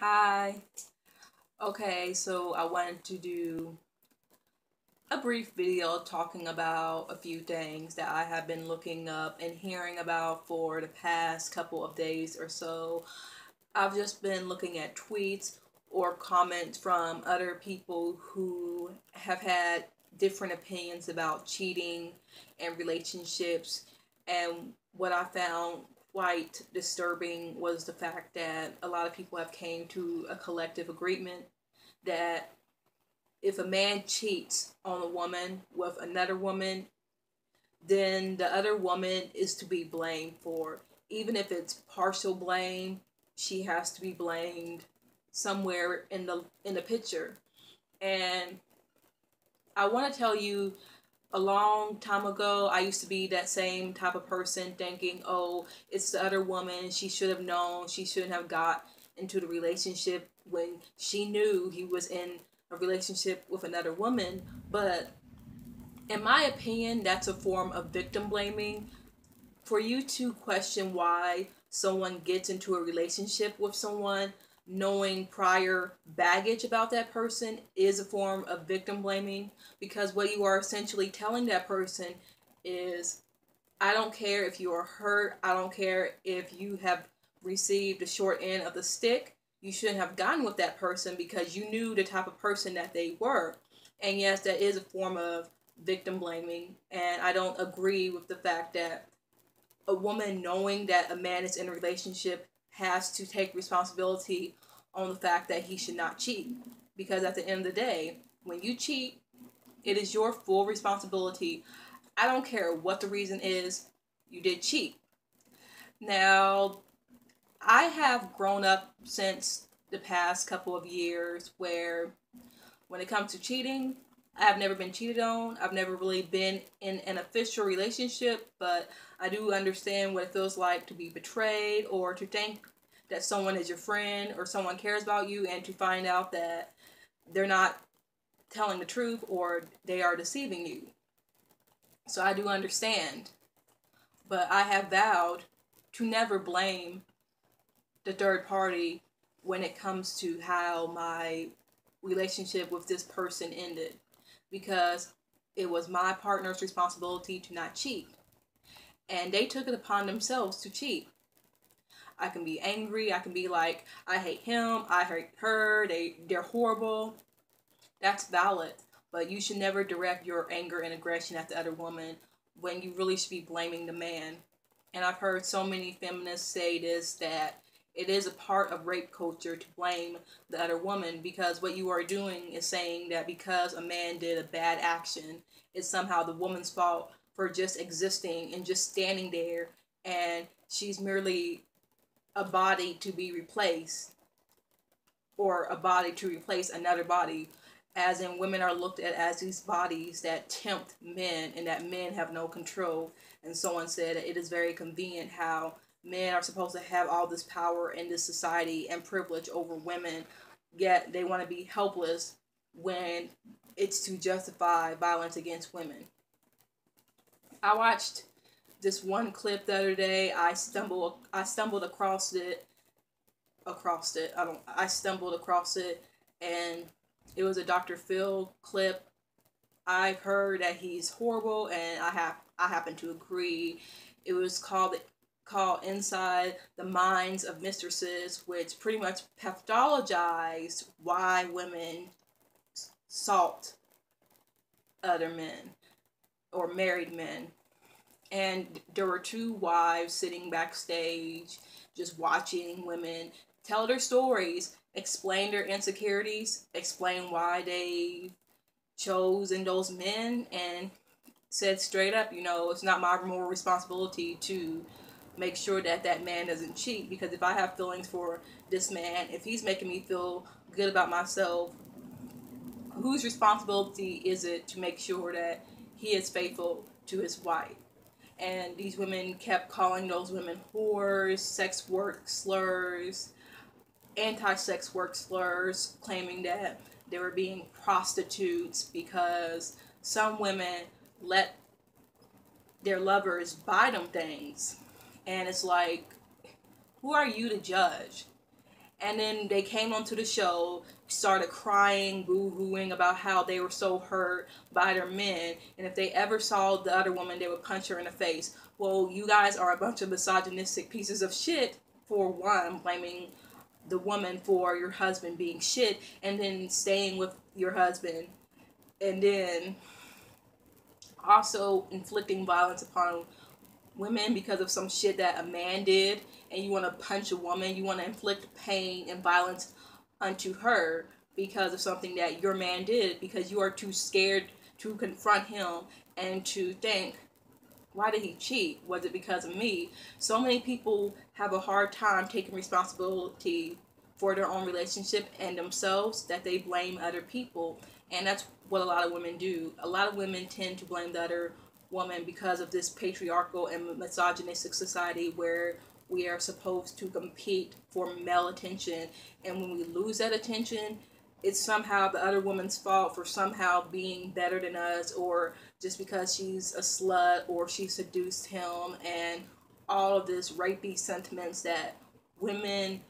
Hi. Okay, so I wanted to do a brief video talking about a few things that I have been looking up and hearing about for the past couple of days or so. I've just been looking at tweets or comments from other people who have had different opinions about cheating and relationships. And what I found quite disturbing was the fact that a lot of people have came to a collective agreement that if a man cheats on a woman with another woman, then the other woman is to be blamed for. Even if it's partial blame, she has to be blamed somewhere in the picture. And I want to tell you, a long time ago, I used to be that same type of person thinking, oh, it's the other woman. She should have known. She shouldn't have got into the relationship when she knew he was in a relationship with another woman. But in my opinion, that's a form of victim blaming. For you to question why someone gets into a relationship with someone knowing prior baggage about that person is a form of victim blaming, because what you are essentially telling that person is, I don't care if you are hurt, I don't care if you have received the short end of the stick, you shouldn't have gotten with that person because you knew the type of person that they were. And yes, that is a form of victim blaming, and I don't agree with the fact that a woman knowing that a man is in a relationship has to take responsibility on the fact that he should not cheat. Because at the end of the day, when you cheat, it is your full responsibility. I don't care what the reason is, you did cheat. Now, I have grown up since the past couple of years where when it comes to cheating, I have never been cheated on. I've never really been in an official relationship, but I do understand what it feels like to be betrayed or to think that someone is your friend or someone cares about you and to find out that they're not telling the truth or they are deceiving you. So I do understand, but I have vowed to never blame the third party when it comes to how my relationship with this person ended, because it was my partner's responsibility to not cheat, and they took it upon themselves to cheat. I can be angry, I can be like, I hate him, I hate her, they're horrible. That's valid, but you should never direct your anger and aggression at the other woman when you really should be blaming the man. And I've heard so many feminists say this, that it is a part of rape culture to blame the other woman, because what you are doing is saying that because a man did a bad action, it's somehow the woman's fault for just existing and just standing there, and she's merely a body to be replaced, or a body to replace another body, as in women are looked at as these bodies that tempt men and that men have no control. And someone said that it is very convenient how men are supposed to have all this power in this society and privilege over women, yet they want to be helpless when it's to justify violence against women. I watched this one clip the other day. I stumbled across it, and it was a Dr. Phil clip. I've heard that he's horrible, and I happen to agree. It was called Inside the Minds of Mistresses, which pretty much pathologized why women salt other men or married men. And there were two wives sitting backstage just watching women tell their stories, explain their insecurities, explain why they chosen those men, and said straight up, it's not my moral responsibility to make sure that that man doesn't cheat, because if I have feelings for this man, if he's making me feel good about myself, whose responsibility is it to make sure that he is faithful to his wife? And these women kept calling those women whores, sex work slurs, anti-sex work slurs, claiming that they were being prostitutes because some women let their lovers buy them things. And it's like, who are you to judge? And then they came onto the show, started crying, boo-hooing about how they were so hurt by their men. And if they ever saw the other woman, they would punch her in the face. Well, you guys are a bunch of misogynistic pieces of shit, for one, blaming the woman for your husband being shit, and then staying with your husband, and then also inflicting violence upon women because of some shit that a man did, and you want to punch a woman, you want to inflict pain and violence unto her because of something that your man did, because you are too scared to confront him and to think, why did he cheat? Was it because of me? So many people have a hard time taking responsibility for their own relationship and themselves that they blame other people. And that's what a lot of women do. A lot of women tend to blame the other woman because of this patriarchal and misogynistic society where we are supposed to compete for male attention. And when we lose that attention, it's somehow the other woman's fault for somehow being better than us, or just because she's a slut or she seduced him, and all of this rapey sentiments that women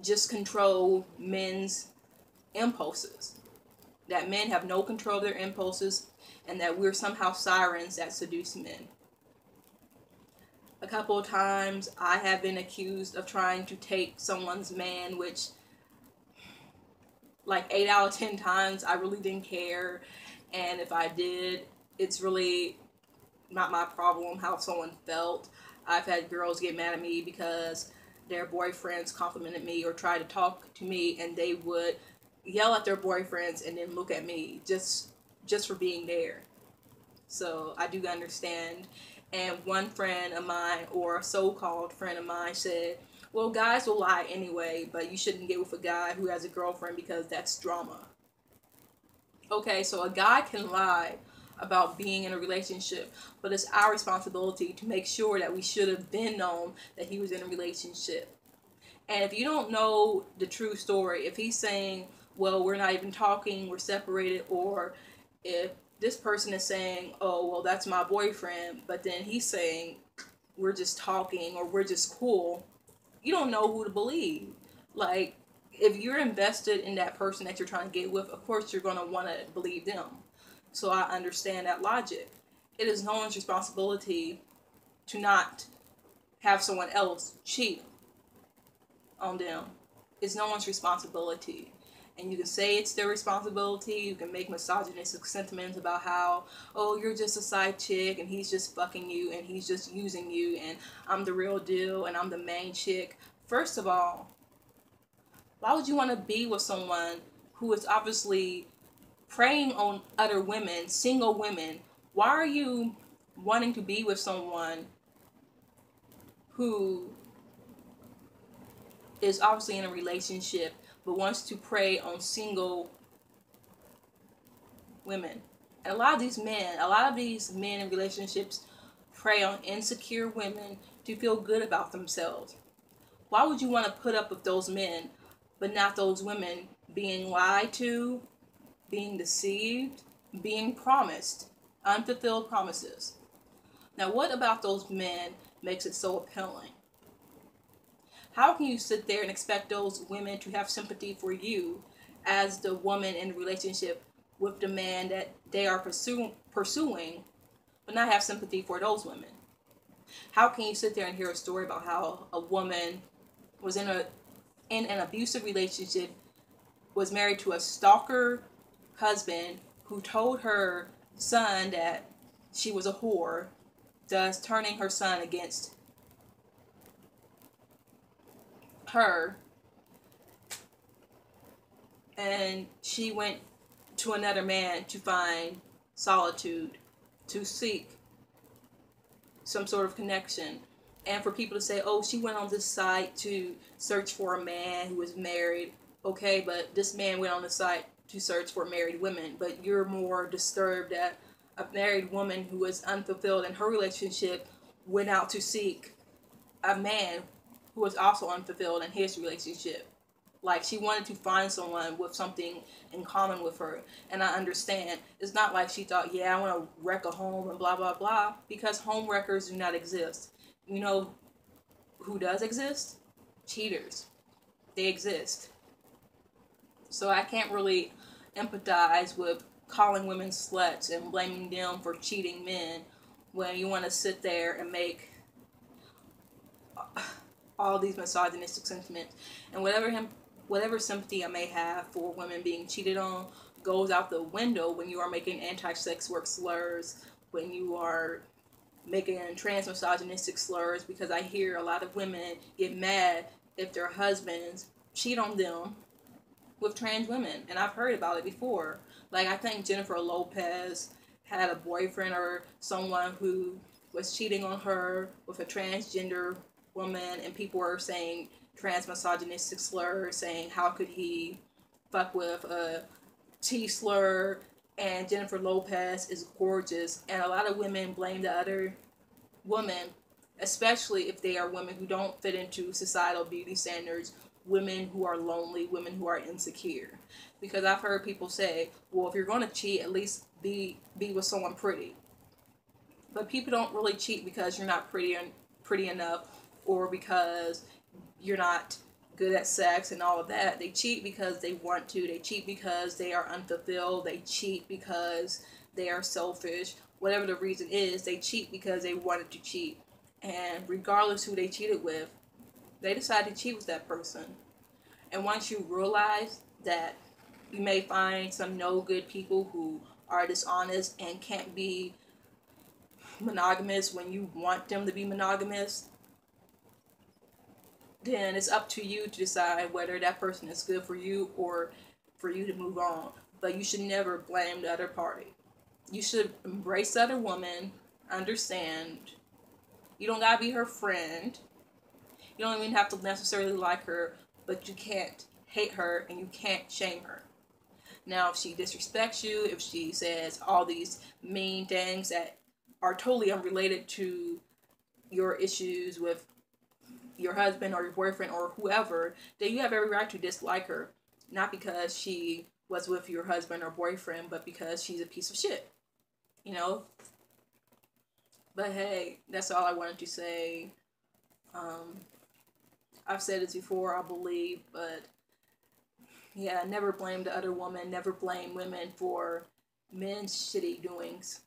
just control men's impulses, that men have no control of their impulses, and that we're somehow sirens that seduce men. A couple of times I have been accused of trying to take someone's man, which like 8 out of 10 times I really didn't care, and if I did, it's really not my problem how someone felt. I've had girls get mad at me because their boyfriends complimented me or tried to talk to me, and they would yell at their boyfriends and then look at me just for being there. So I do understand. And one friend of mine, or a so-called friend of mine, said, well, guys will lie anyway, but you shouldn't get with a guy who has a girlfriend because that's drama. Okay, so a guy can lie about being in a relationship, but it's our responsibility to make sure that we should have been known that he was in a relationship. And if you don't know the true story, if he's saying, well, we're not even talking, we're separated, or if this person is saying, oh, well, that's my boyfriend, but then he's saying, we're just talking, or we're just cool, you don't know who to believe. Like, if you're invested in that person that you're trying to get with, of course you're going to want to believe them. So I understand that logic. It is no one's responsibility to not have someone else cheat on them. It's no one's responsibility. And you can say it's their responsibility. You can make misogynistic sentiments about how, oh, you're just a side chick and he's just fucking you and he's just using you and I'm the real deal and I'm the main chick. First of all, why would you want to be with someone who is obviously preying on other women, single women? Why are you wanting to be with someone who is obviously in a relationship but wants to prey on single women? And a lot of these men in relationships prey on insecure women to feel good about themselves. Why would you want to put up with those men but not those women being lied to, being deceived, being promised unfulfilled promises? Now, what about those men makes it so appealing? How can you sit there and expect those women to have sympathy for you as the woman in the relationship with the man that they are pursuing, but not have sympathy for those women? How can you sit there and hear a story about how a woman was in an abusive relationship, was married to a stalker husband who told her son that she was a whore, thus turning her son against her, and she went to another man to find solitude, to seek some sort of connection, and for people to say, oh, she went on this site to search for a man who was married. Okay, but this man went on the site to search for married women, but you're more disturbed that a married woman who was unfulfilled in her relationship went out to seek a man who was also unfulfilled in his relationship. Like, she wanted to find someone with something in common with her. And I understand. It's not like she thought, yeah, I want to wreck a home and blah, blah, blah. Because home wreckers do not exist. You know who does exist? Cheaters. They exist. So I can't really empathize with calling women sluts and blaming them for cheating men when you want to sit there and make all these misogynistic sentiments. And whatever sympathy I may have for women being cheated on goes out the window when you are making anti-sex work slurs, when you are making trans misogynistic slurs, because I hear a lot of women get mad if their husbands cheat on them with trans women, and I've heard about it before. Like, I think Jennifer Lopez had a boyfriend or someone who was cheating on her with a transgender woman, and people were saying trans misogynistic slurs, saying how could he fuck with a T slur. And Jennifer Lopez is gorgeous, and a lot of women blame the other woman, especially if they are women who don't fit into societal beauty standards, women who are lonely, women who are insecure. Because I've heard people say, well, if you're going to cheat, at least be with someone pretty. But people don't really cheat because you're not pretty enough, or because you're not good at sex and all of that. They cheat because they want to. They cheat because they are unfulfilled. They cheat because they are selfish. Whatever the reason is, they cheat because they wanted to cheat. And regardless who they cheated with, they decide to cheat with that person. And once you realize that you may find some no good people who are dishonest and can't be monogamous when you want them to be monogamous, then it's up to you to decide whether that person is good for you or for you to move on. But you should never blame the other party. You should embrace the other woman, understand. You don't gotta be her friend. You don't even have to necessarily like her, but you can't hate her and you can't shame her. Now, if she disrespects you, if she says all these mean things that are totally unrelated to your issues with your husband or your boyfriend or whoever, then you have every right to dislike her. Not because she was with your husband or boyfriend, but because she's a piece of shit. You know? But hey, that's all I wanted to say. Um, I've said this before, I believe, but yeah, never blame the other woman. Never blame women for men's shitty doings.